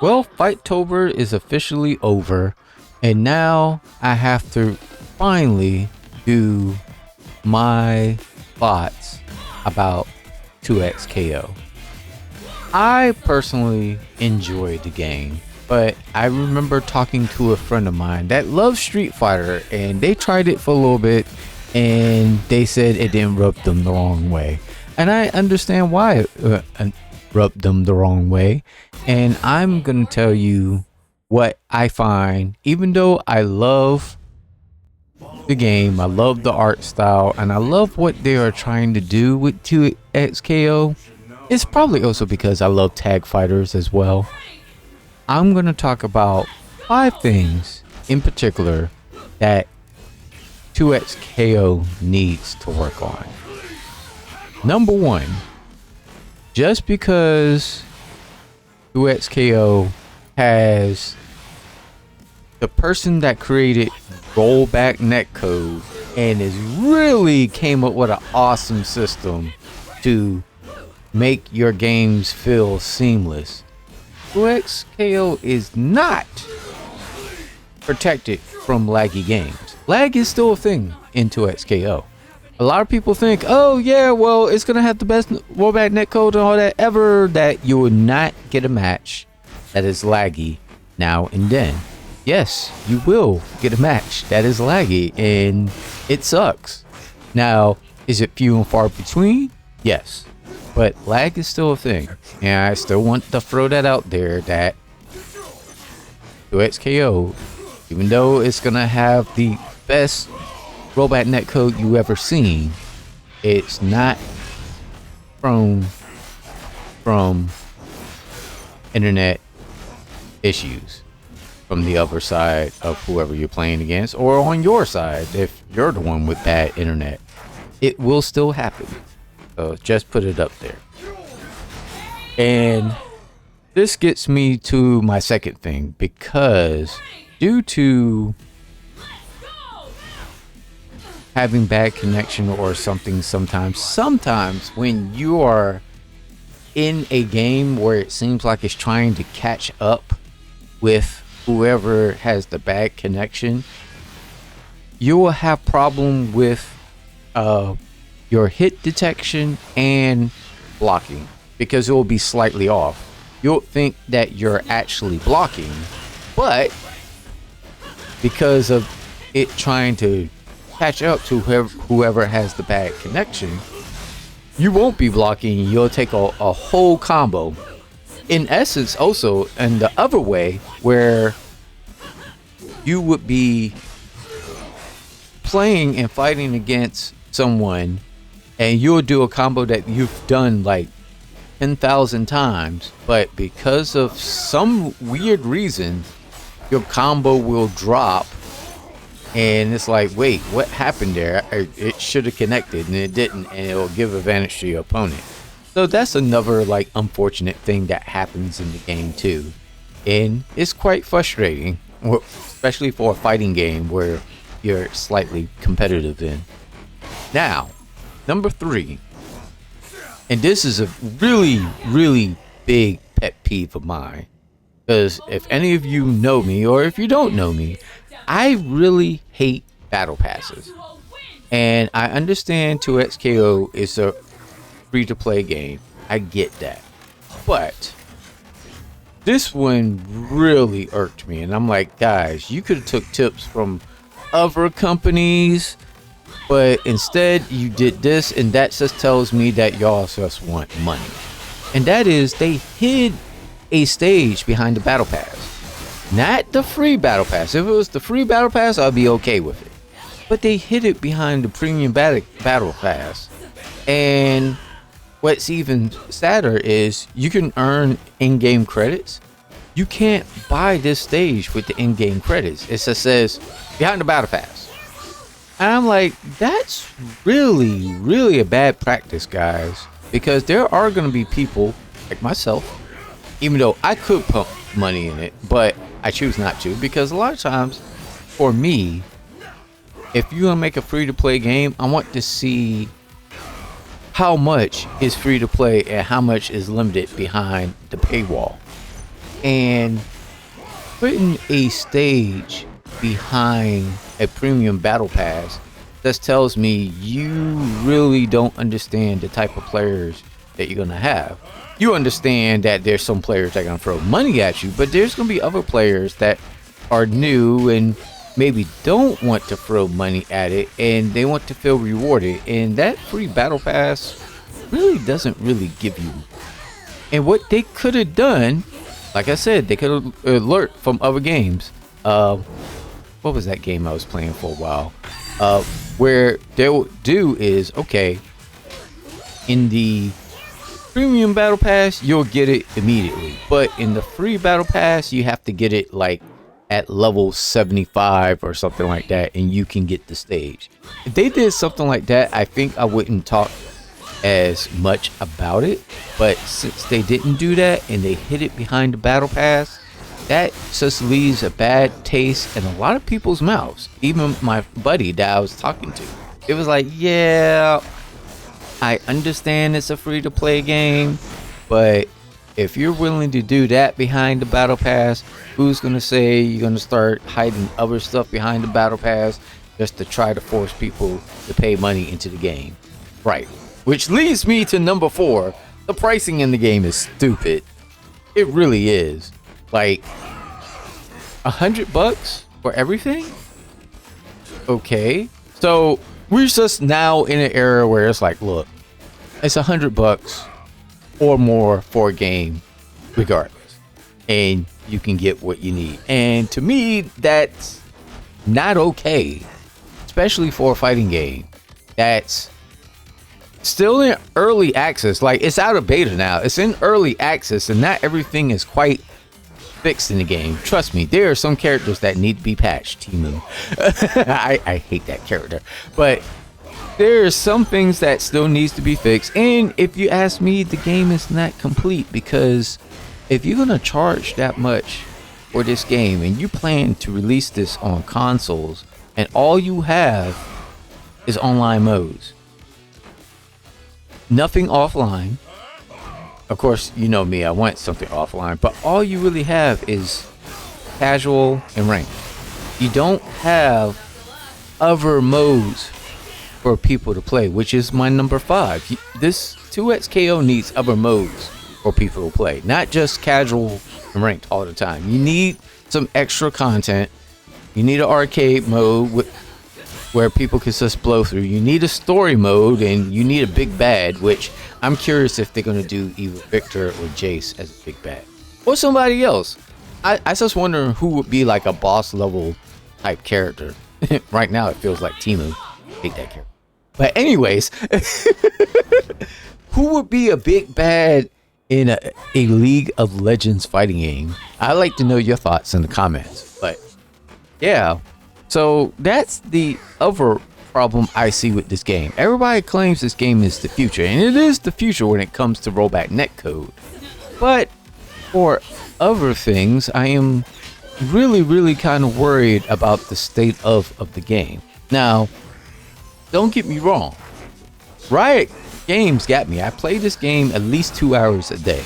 Well, Fighttober is officially over, and now I have to finally do my thoughts about 2XKO. I personally enjoyed the game, but I remember talking to a friend of mine that loves Street Fighter, and they tried it for a little bit, and they said it didn't rub them the wrong way. And I understand why it rubbed them the wrong way. And I'm going to tell you what I find, even though I love the game, I love the art style, and I love what they are trying to do with 2XKO. It's probably also because I love tag fighters as well. I'm going to talk about 5 things in particular that 2XKO needs to work on. Number 1, just because 2XKO has the person that created rollback netcode and has really came up with an awesome system to make your games feel seamless. 2XKO is not protected from laggy games. Lag is still a thing in 2XKO. A lot of people think, oh yeah, well, it's gonna have the best rollback netcode and all that ever, that you will not get a match that is laggy now and then. Yes, you will get a match that is laggy, and it sucks. Now, is it few and far between? Yes, but lag is still a thing, and I still want to throw that out there that 2XKO, even though it's gonna have the best rollback netcode you ever seen, it's not prone from internet issues from the other side of whoever you're playing against, or on your side if you're the one with bad internet. It will still happen, so just put it up there. And this gets me to my second thing, because due to having bad connection or something, sometimes when you are in a game where it seems like it's trying to catch up with whoever has the bad connection, you will have problem with your hit detection and blocking, because it will be slightly off. You'll think that you're actually blocking, but because of it trying to catch up to whoever has the bad connection, you won't be blocking. You'll take a whole combo. In essence, also in the other way, where you would be playing and fighting against someone, and you'll do a combo that you've done like 10,000 times, but because of some weird reason, your combo will drop. And it's like, wait, what happened there? It should have connected and it didn't, and it'll give advantage to your opponent. So that's another like unfortunate thing that happens in the game too. And it's quite frustrating, especially for a fighting game where you're slightly competitive in. Now, number 3, and this is a really big pet peeve of mine, because if any of you know me, or if you don't know me, I really hate battle passes. And I understand 2XKO is a free-to-play game. I get that. But this one really irked me. And I'm like, guys, you could have took tips from other companies, but instead you did this, and that just tells me that y'all just want money. And that is, they hid a stage behind the battle pass. Not the free battle pass. If it was the free battle pass, I'd be okay with it. But they hid it behind the premium battle pass. And what's even sadder is you can earn in-game credits. You can't buy this stage with the in-game credits. It just says behind the battle pass. And I'm like, that's really a bad practice, guys. Because there are going to be people like myself, even though I could pump money in it, but I choose not to, because a lot of times for me, if you're gonna make a free-to-play game, I want to see how much is free to play and how much is limited behind the paywall. And putting a stage behind a premium battle pass, that tells me you really don't understand the type of players that you're gonna have. You understand that there's some players that are gonna throw money at you, but there's gonna be other players that are new and maybe don't want to throw money at it, and they want to feel rewarded. And that free battle pass really doesn't really give you. And what they could have done, like I said, they could have learned from other games. What was that game I was playing for a while? Where they'll do is, okay, in the premium battle pass, you'll get it immediately. But in the free battle pass, you have to get it like at level 75 or something like that, and you can get the stage. If they did something like that, I think I wouldn't talk as much about it. But since they didn't do that and they hid it behind the battle pass, that just leaves a bad taste in a lot of people's mouths. Even my buddy that I was talking to, it was like, yeah, I understand it's a free to play game, but if you're willing to do that behind the battle pass, who's gonna say you're gonna start hiding other stuff behind the battle pass just to try to force people to pay money into the game? Right. Which leads me to number 4. The pricing in the game is stupid. It really is. Like $100 for everything? Okay. So we're just now in an era where it's like, look, it's $100 or more for a game regardless, and you can get what you need. And to me, that's not okay, especially for a fighting game that's still in early access. Like, it's out of beta now, it's in early access, and not everything is quite fixed in the game. Trust me, there are some characters that need to be patched. Timu. I hate that character, but there are some things that still needs to be fixed. And if you ask me, the game is not complete, because if you're gonna charge that much for this game and you plan to release this on consoles and all you have is online modes, nothing offline. Of course, you know me, I want something offline, but all you really have is casual and ranked. You don't have other modes for people to play, which is my number 5. This 2XKO needs other modes for people to play, not just casual and ranked all the time. You need some extra content. You need an arcade mode where people can just blow through. You need a story mode, and you need a big bad, which I'm curious if they're going to do either Victor or Jace as a big bad, or somebody else. I just wonder who would be like a boss level type character. Right now it feels like Timu. Hate that character. But anyways, who would be a big bad in a League of Legends fighting game? I'd like to know your thoughts in the comments. But yeah, so that's the other problem I see with this game. Everybody claims this game is the future, and it is the future when it comes to rollback netcode. But for other things, I am really kind of worried about the state of the game. Now, don't get me wrong, Riot Games got me. I play this game at least 2 hours a day.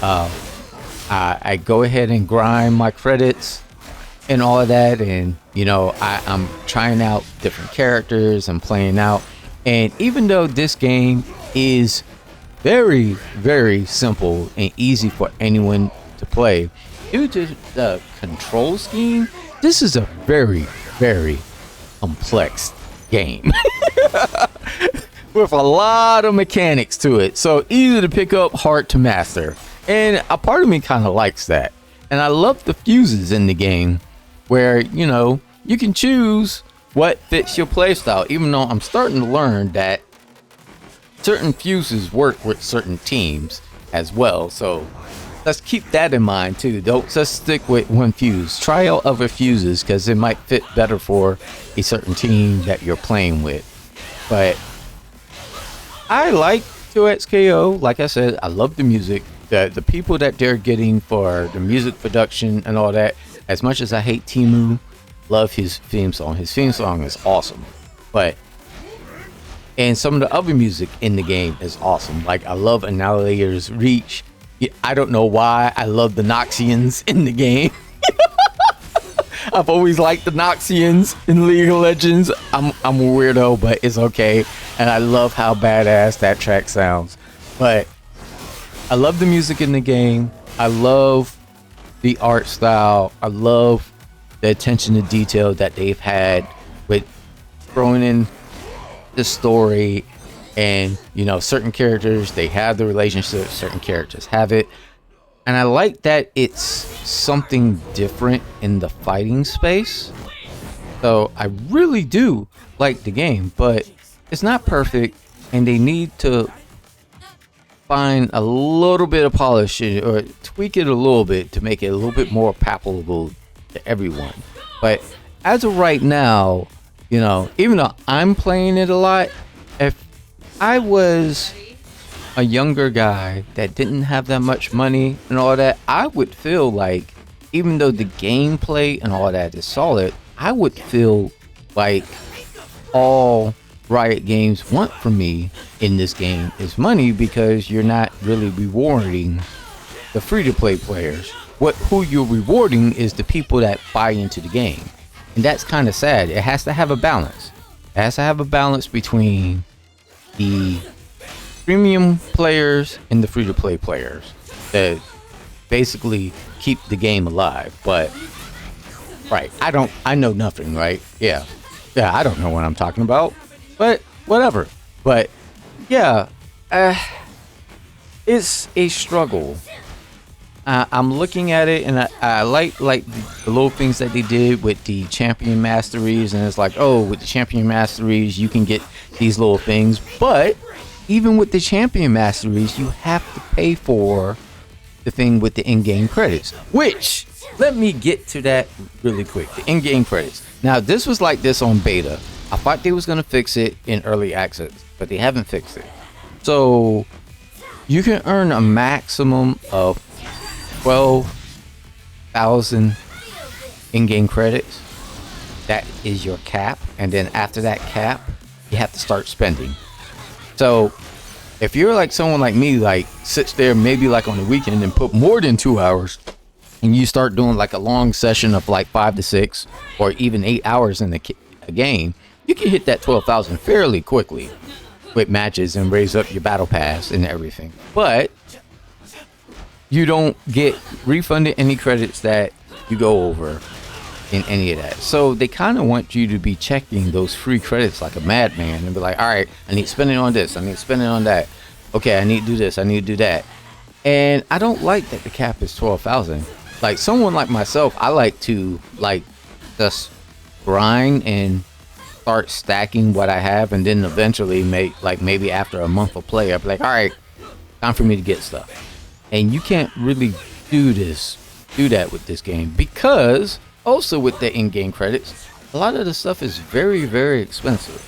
I go ahead and grind my credits and all of that, and you know, I'm trying out different characters and playing out. And even though this game is very simple and easy for anyone to play, due to the control scheme, this is a very complex game with a lot of mechanics to it. So easy to pick up, hard to master. And a part of me kind of likes that. And I love the fuses in the game, where, you know, you can choose what fits your playstyle, even though I'm starting to learn that certain fuses work with certain teams as well. So let's keep that in mind too. Don't just stick with one fuse. Try out other fuses, because it might fit better for a certain team that you're playing with. But I like 2XKO. Like I said, I love the music. The people that they're getting for the music production and all that. As much as I hate Timu, love his theme song. His theme song is awesome. And some of the other music in the game is awesome. Like, I love Annihilator's Reach Yeah, I don't know why I love the Noxians in the game. I've always liked the Noxians in League of Legends. I'm a weirdo, but it's okay. And I love how badass that track sounds. But I love the music in the game. I love the art style. I love the attention to detail that they've had with throwing in the story. And, you know, certain characters, they have the relationship, certain characters have it. And I like that it's something different in the fighting space. So I really do like the game, but it's not perfect, and they need to find a little bit of polish or tweak it a little bit to make it a little bit more palatable to everyone. But as of right now, you know, even though I'm playing it a lot, if I was a younger guy that didn't have that much money and all that, I would feel like, even though the gameplay and all that is solid, I would feel like all Riot Games want from me in this game is money, because you're not really rewarding the free-to-play players. Who you're rewarding is the people that buy into the game, and that's kind of sad. It has to have a balance. It has to have a balance between the premium players and the free-to-play players that basically keep the game alive. But right, I know nothing, right? Yeah, I don't know what I'm talking about, but whatever. But yeah, it's a struggle. I'm looking at it, and I like the little things that they did with the champion masteries, and it's like, oh, with the champion masteries you can get these little things. But even with the champion masteries, you have to pay for the thing with the in-game credits, which, let me get to that really quick. The in-game credits. Now, this was like this on beta. I thought they was going to fix it in early access, but they haven't fixed it. So you can earn a maximum of 12,000 in-game credits. That is your cap. And then after that cap, you have to start spending. So if you're like someone like me, like sits there maybe like on the weekend and put more than 2 hours, and you start doing like a long session of like 5 to 6 or even 8 hours in a game, you can hit that 12,000 fairly quickly with matches and raise up your battle pass and everything. But you don't get refunded any credits that you go over in any of that. So they kind of want you to be checking those free credits like a madman and be like, all right, I need to spend it on this, I need to spend it on that. Okay, I need to do this, I need to do that. And I don't like that the cap is 12,000. Like someone like myself, I like to like just grind and start stacking what I have, and then eventually maybe after a month of play, I'll be like, all right, time for me to get stuff. And you can't really do that with this game, because also with the in-game credits, a lot of the stuff is very, very expensive.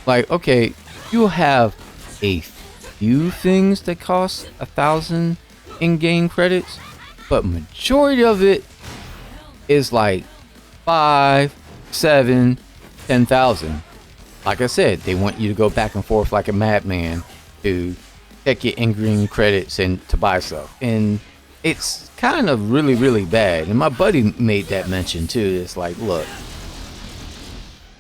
Like, okay, you'll have a few things that cost 1,000 in-game credits, but majority of it is like 5, 7, 10,000. Like I said, they want you to go back and forth like a madman to check your in-game credits and to buy stuff. And it's kind of really, really bad. And my buddy made that mention too. It's like, look,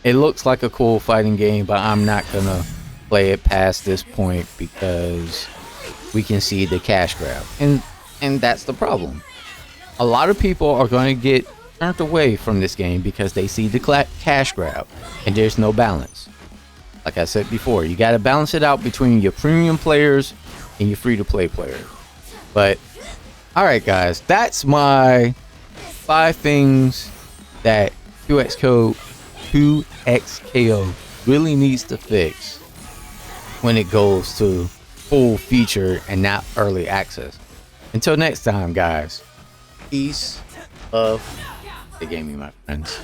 it looks like a cool fighting game, but I'm not gonna play it past this point because we can see the cash grab. And that's the problem. A lot of people are going to get turned away from this game because they see the cash grab, and there's no balance. Like I said before, you got to balance it out between your premium players and your free-to-play players. But all right, guys, that's my 5 things that 2XKO really needs to fix when it goes to full feature and not early access. Until next time, guys, peace, love, the gaming, my friends.